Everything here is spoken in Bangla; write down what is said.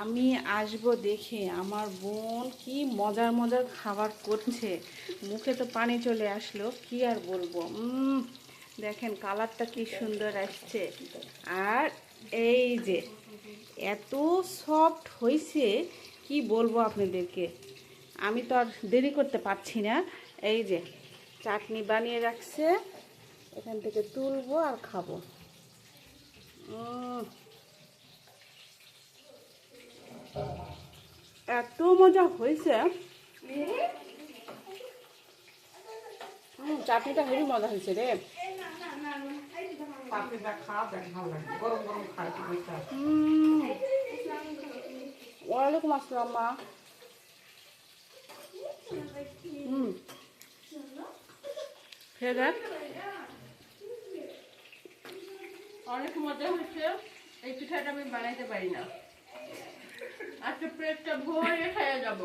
আমি আসবো দেখে আমার বোন কি মজার মজার খাবার করছে, মুখে তো পানি চলে আসলো, কি আর বলবো। দেখেন কালারটা কি সুন্দর আসছে, আর এই যে এত সফট হয়েছে কি বলবো আপনাদেরকে। আমি তো আর দেরি করতে পারছি না, এই যে চাটনি বানিয়ে রাখছে, এখান থেকে তুলবো আর খাবো। এত মজা হয়েছে, চাটনিটা হেবি মজা হয়েছে রে। ওয়ালাইকুম আসসালাম মা। খেয়ে দেখ, অনেক মজা হচ্ছে। এই পিঠাটা আমি বানাইতে পারি না, আজকে পেটটা ভরে খেয়ে যাবো।